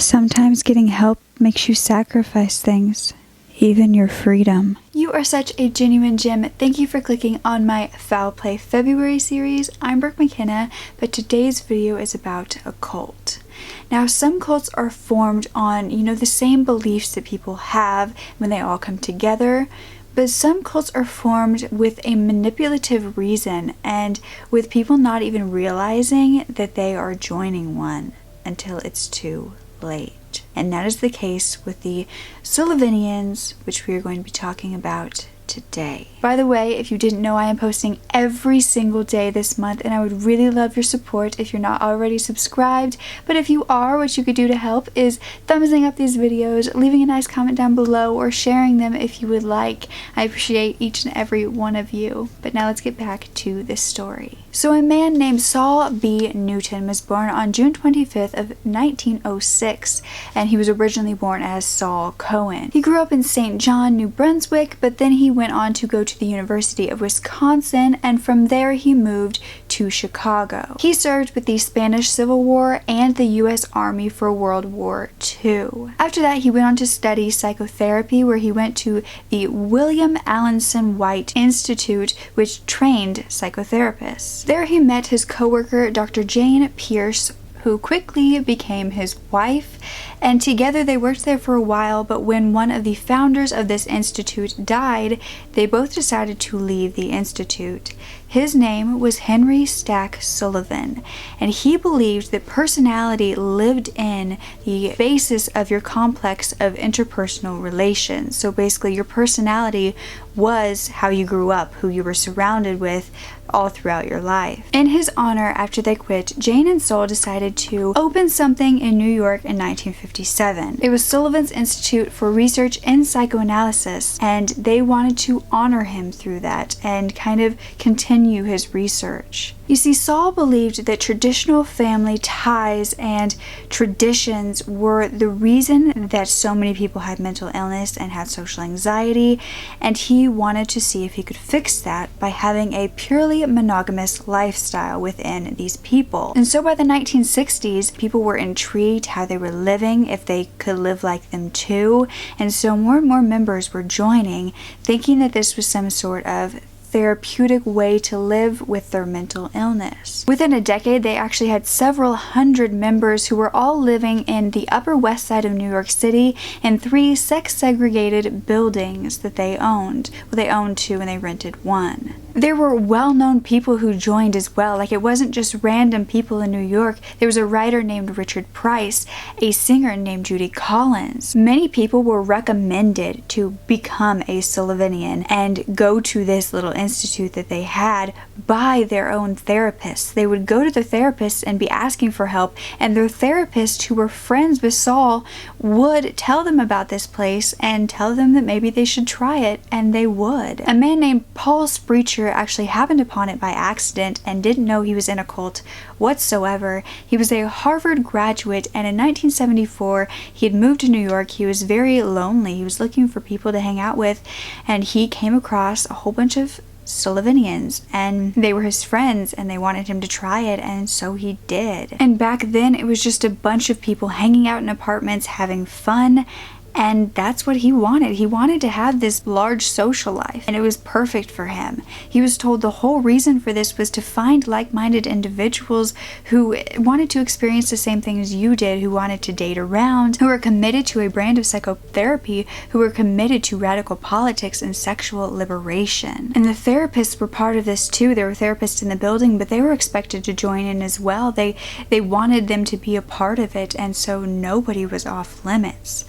Sometimes getting help makes you sacrifice things, even your freedom. You are such a genuine gem. Thank you for clicking on my Foul Play February series. I'm Brooke Makenna, but today's video is about a cult. Now, some cults are formed on, the same beliefs that people have when they all come together, but some cults are formed with a manipulative reason and with people not even realizing that they are joining one until it's too late. And that is the case with the Sullivanians, which we are going to be talking about today. By the way, if you didn't know, I am posting every single day this month, and I would really love your support if you're not already subscribed. But if you are, what you could do to help is thumbsing up these videos, leaving a nice comment down below, or sharing them if you would like. I appreciate each and every one of you. But now let's get back to this story. So a man named Saul B. Newton was born on June 25th of 1906, and he was originally born as Saul Cohen. He grew up in St. John, New Brunswick, but then he went on to go to the University of Wisconsin, and from there he moved to Chicago. He served with the Spanish Civil War and the U.S. Army for World War II. After that, he went on to study psychotherapy, where he went to the William Allenson White Institute, which trained psychotherapists. There he met his coworker, Dr. Jane Pierce, who quickly became his wife, and together they worked there for a while, but when one of the founders of this institute died, they both decided to leave the institute. His name was Henry Stack Sullivan, and he believed that personality lived in the basis of your complex of interpersonal relations. So basically, your personality was how you grew up, who you were surrounded with all throughout your life. In his honor, after they quit, Jane and Saul decided to open something in New York in 1957. It was Sullivan's Institute for Research in Psychoanalysis, and they wanted to honor him through that and kind of continue his research. You see, Saul believed that traditional family ties and traditions were the reason that so many people had mental illness and had social anxiety, and he wanted to see if he could fix that by having a purely monogamous lifestyle within these people. And so by the 1960s, people were intrigued how they were living, if they could live like them too, and so more and more members were joining, thinking that this was some sort of therapeutic way to live with their mental illness. Within a decade, they actually had several hundred members who were all living in the Upper West Side of New York City in 3 sex-segregated buildings that they owned. Well, they owned 2 and they rented 1. There were well-known people who joined as well. Like, it wasn't just random people in New York. There was a writer named Richard Price, a singer named Judy Collins. Many people were recommended to become a Sullivanian and go to this little institute that they had by their own therapists. They would go to the therapists and be asking for help, and their therapists, who were friends with Saul, would tell them about this place and tell them that maybe they should try it, and they would. A man named Paul Sprecher actually happened upon it by accident and didn't know he was in a cult whatsoever. He was a Harvard graduate, and in 1974 he had moved to New York. He was very lonely. He was looking for people to hang out with, and he came across a whole bunch of Sullivanians, and they were his friends, and they wanted him to try it, and so he did. And back then it was just a bunch of people hanging out in apartments having fun, and that's what he wanted. He wanted to have this large social life, and it was perfect for him. He was told the whole reason for this was to find like-minded individuals who wanted to experience the same thing as you did, who wanted to date around, who were committed to a brand of psychotherapy, who were committed to radical politics and sexual liberation. And the therapists were part of this too. There were therapists in the building, but they were expected to join in as well. They wanted them to be a part of it, and so nobody was off limits.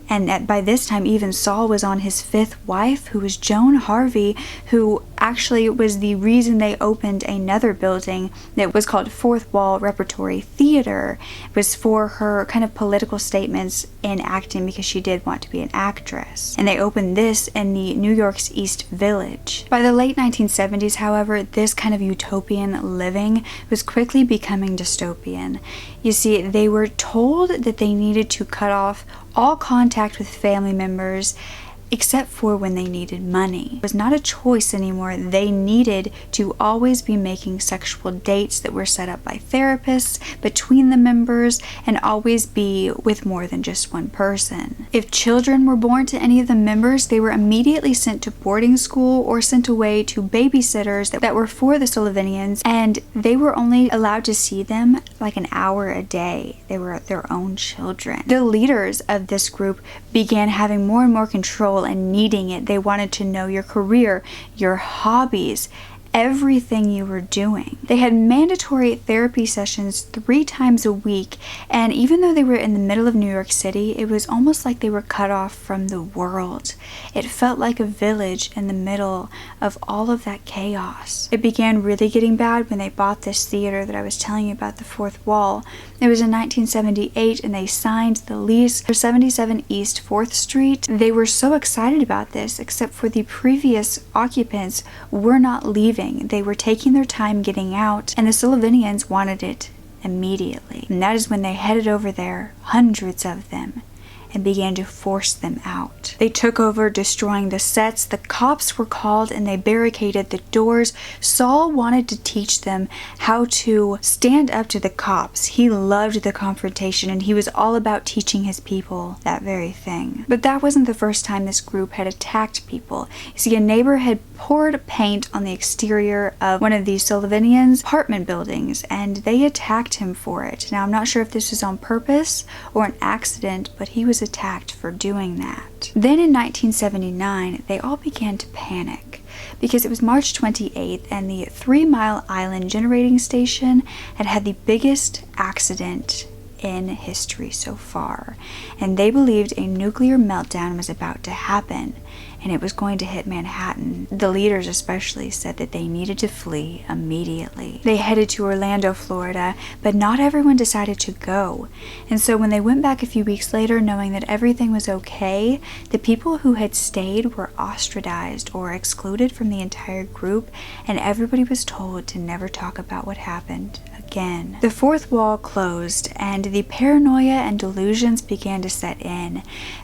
And by this time, even Saul was on his 5th wife, who was Joan Harvey, who actually was the reason they opened another building that was called Fourth Wall Repertory Theater. It was for her kind of political statements in acting, because she did want to be an actress. And they opened this in the New York's East Village. By the late 1970s, however, this kind of utopian living was quickly becoming dystopian. You see, they were told that they needed to cut off all contact with family members except for when they needed money. It was not a choice anymore. They needed to always be making sexual dates that were set up by therapists between the members and always be with more than just one person. If children were born to any of the members, they were immediately sent to boarding school or sent away to babysitters that were for the Sullivanians, and they were only allowed to see them like an hour a day. They were their own children. The leaders of this group began having more and more control and needing it. They wanted to know your career, your hobbies, everything you were doing. They had mandatory therapy sessions 3 times a week, and even though they were in the middle of New York City, it was almost like they were cut off from the world. It felt like a village in the middle of all of that chaos. It began really getting bad when they bought this theater that I was telling you about, the Fourth Wall. It was in 1978, and they signed the lease for 77 East 4th Street. They were so excited about this, except for the previous occupants were not leaving. They were taking their time getting out, and the Sullivanians wanted it immediately. And that is when they headed over there, hundreds of them, and began to force them out. They took over, destroying the sets. The cops were called and they barricaded the doors. Saul wanted to teach them how to stand up to the cops. He loved the confrontation and he was all about teaching his people that very thing. But that wasn't the first time this group had attacked people. You see, a neighbor had poured paint on the exterior of one of these Sullivanians' apartment buildings and they attacked him for it. Now, I'm not sure if this was on purpose or an accident, but he was attacked for doing that. Then in 1979, they all began to panic because it was March 28th and the 3 Mile Island generating station had had the biggest accident in history so far, and they believed a nuclear meltdown was about to happen and it was going to hit Manhattan. The leaders especially said that they needed to flee immediately. They headed to Orlando, Florida, but not everyone decided to go. And so when they went back a few weeks later, knowing that everything was okay, the people who had stayed were ostracized or excluded from the entire group, and everybody was told to never talk about what happened again. The fourth wall closed, and the paranoia and delusions began to set in.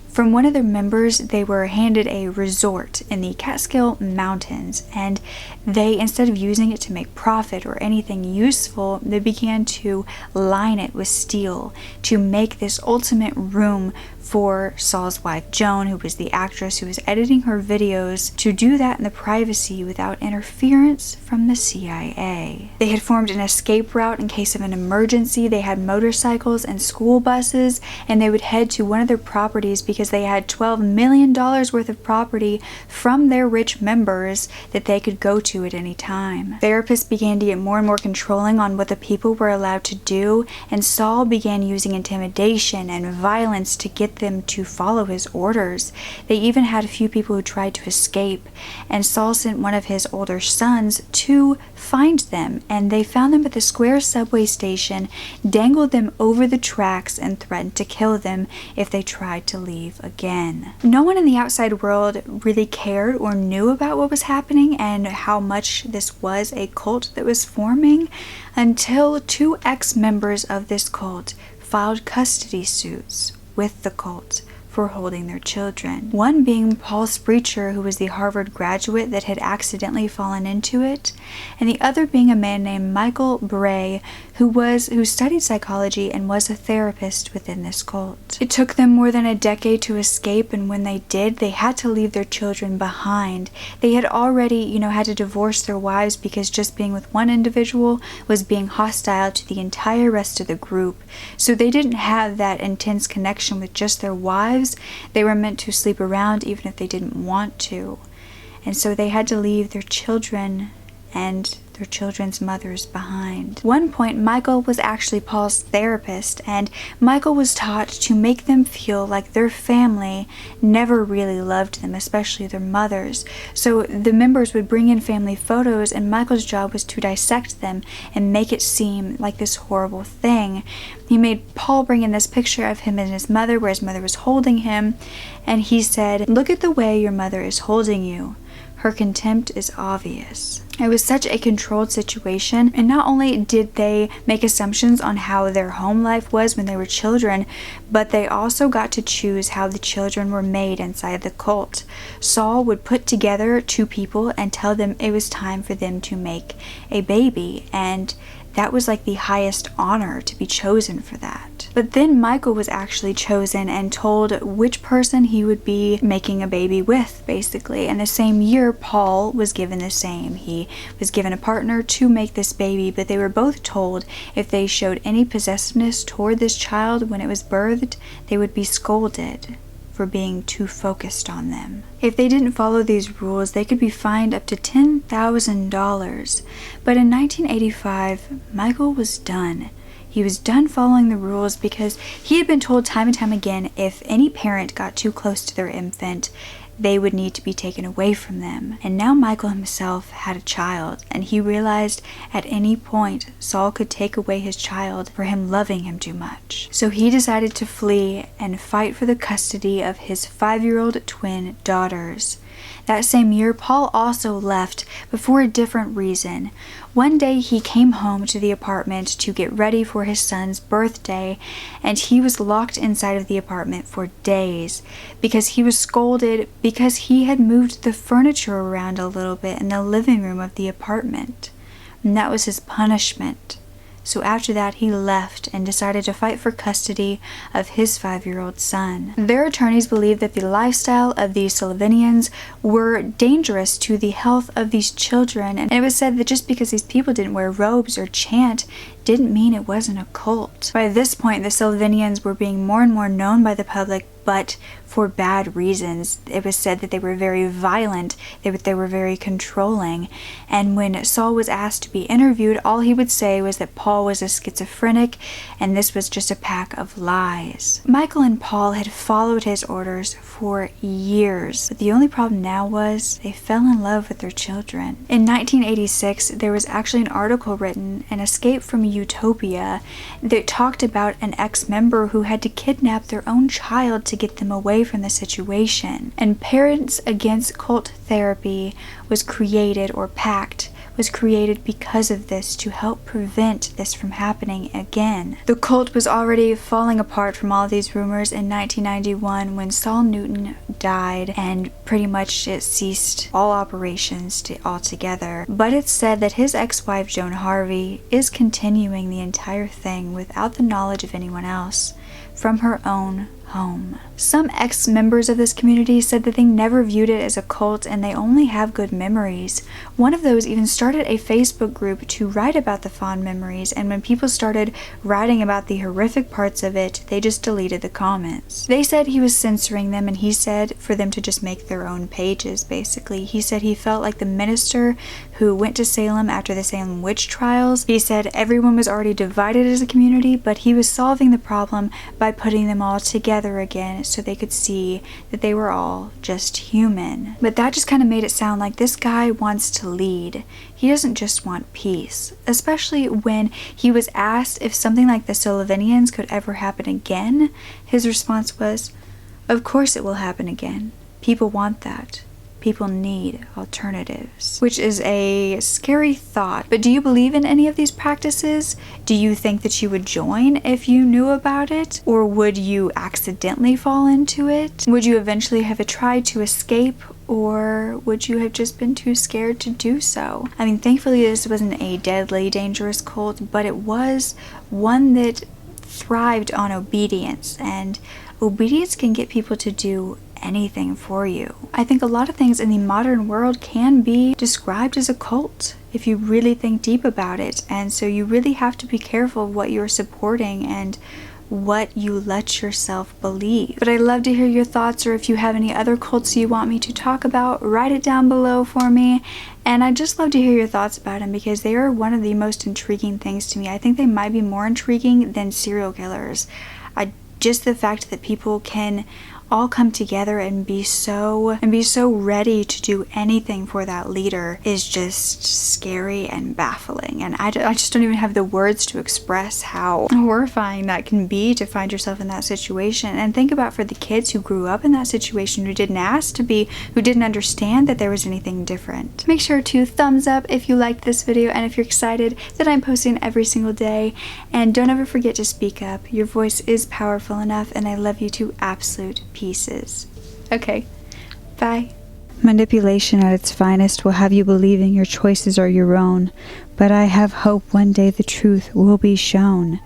From one of their members, they were handed a resort in the Catskill Mountains, and they, instead of using it to make profit or anything useful, they began to line it with steel to make this ultimate room for Saul's wife, Joan, who was the actress who was editing her videos, to do that in the privacy without interference from the CIA. They had formed an escape route in case of an emergency. They had motorcycles and school buses, and they would head to one of their properties because they had $12 million worth of property from their rich members that they could go to at any time. Therapists began to get more and more controlling on what the people were allowed to do, and Saul began using intimidation and violence to get them to follow his orders. They even had a few people who tried to escape, and Saul sent one of his older sons to find them, and they found them at the Square subway station, dangled them over the tracks, and threatened to kill them if they tried to leave again. No one in the outside world really cared or knew about what was happening and how much this was a cult that was forming until 2 ex-members of this cult filed custody suits with the cult for holding their children. One being Paul Sprecher, who was the Harvard graduate that had accidentally fallen into it, and the other being a man named Michael Bray, who studied psychology and was a therapist within this cult. It took them more than a decade to escape, and when they did, they had to leave their children behind. They had already, had to divorce their wives because just being with one individual was being hostile to the entire rest of the group. So they didn't have that intense connection with just their wives. They were meant to sleep around even if they didn't want to. And so they had to leave their children and their children's mothers behind. At one point, Michael was actually Paul's therapist, and Michael was taught to make them feel like their family never really loved them, especially their mothers. So the members would bring in family photos, and Michael's job was to dissect them and make it seem like this horrible thing. He made Paul bring in this picture of him and his mother, where his mother was holding him, and he said, "Look at the way your mother is holding you. Her contempt is obvious. It was such a controlled situation, and not only did they make assumptions on how their home life was when they were children, but they also got to choose how the children were made inside the cult. Saul would put together two people and tell them it was time for them to make a baby, and that was like the highest honor to be chosen for that. But then Michael was actually chosen and told which person he would be making a baby with, basically. And the same year, Paul was given the same. He was given a partner to make this baby, but they were both told if they showed any possessiveness toward this child when it was birthed, they would be scolded for being too focused on them. If they didn't follow these rules, they could be fined up to $10,000. But in 1985, Michael was done. He was done following the rules because he had been told time and time again if any parent got too close to their infant, they would need to be taken away from them. And now Michael himself had a child, and he realized at any point Saul could take away his child for him loving him too much. So he decided to flee and fight for the custody of his 5-year-old twin daughters. That same year, Paul also left, but for a different reason. One day he came home to the apartment to get ready for his son's birthday, and he was locked inside of the apartment for days because he was scolded because he had moved the furniture around a little bit in the living room of the apartment. And that was his punishment. So after that, he left and decided to fight for custody of his 5-year-old son. Their attorneys believed that the lifestyle of the Sullivanians were dangerous to the health of these children, and it was said that just because these people didn't wear robes or chant didn't mean it wasn't a cult. By this point, the Sullivanians were being more and more known by the public, but for bad reasons. It was said that they were very violent, they were very controlling, and when Saul was asked to be interviewed, all he would say was that Paul was a schizophrenic and this was just a pack of lies. Michael and Paul had followed his orders for years, but the only problem now was they fell in love with their children. In 1986, there was actually an article written, An Escape from Utopia, that talked about an ex-member who had to kidnap their own child to get them away from the situation. And Parents Against Cult Therapy was created, or PACT was created because of this, to help prevent this from happening again. The cult was already falling apart from all these rumors in 1991 when Saul Newton died, and pretty much it ceased all operations altogether. But it's said that his ex-wife Joan Harvey is continuing the entire thing without the knowledge of anyone else from her own home. Some ex-members of this community said that they never viewed it as a cult and they only have good memories. One of those even started a Facebook group to write about the fond memories, and when people started writing about the horrific parts of it, they just deleted the comments. They said he was censoring them, and he said for them to just make their own pages, basically. He said he felt like the minister who went to Salem after the Salem witch trials. He said everyone was already divided as a community, but he was solving the problem by putting them all together again so they could see that they were all just human. But that just kind of made it sound like this guy wants to lead. He doesn't just want peace, especially when he was asked if something like the Sullivanians could ever happen again. His response was, "Of course it will happen again. People want that. People need alternatives," which is a scary thought. But do you believe in any of these practices? Do you think that you would join if you knew about it? Or would you accidentally fall into it? Would you eventually have tried to escape? Or would you have just been too scared to do so? I mean, thankfully this wasn't a deadly, dangerous cult, but it was one that thrived on obedience, and obedience can get people to do anything for you. I think a lot of things in the modern world can be described as a cult if you really think deep about it, and so you really have to be careful of what you're supporting and what you let yourself believe. But I'd love to hear your thoughts, or if you have any other cults you want me to talk about, write it down below for me. And I'd just love to hear your thoughts about them because they are one of the most intriguing things to me. I think they might be more intriguing than serial killers. Just the fact that people can all come together and be so ready to do anything for that leader is just scary and baffling. And I just don't even have the words to express how horrifying that can be, to find yourself in that situation. And think about for the kids who grew up in that situation, who didn't ask to be, who didn't understand that there was anything different. Make sure to thumbs up if you liked this video and if you're excited that I'm posting every single day. And don't ever forget to speak up. Your voice is powerful enough, and I love you to absolute pieces. Okay, bye. Manipulation at its finest will have you believing your choices are your own, but I have hope one day the truth will be shown.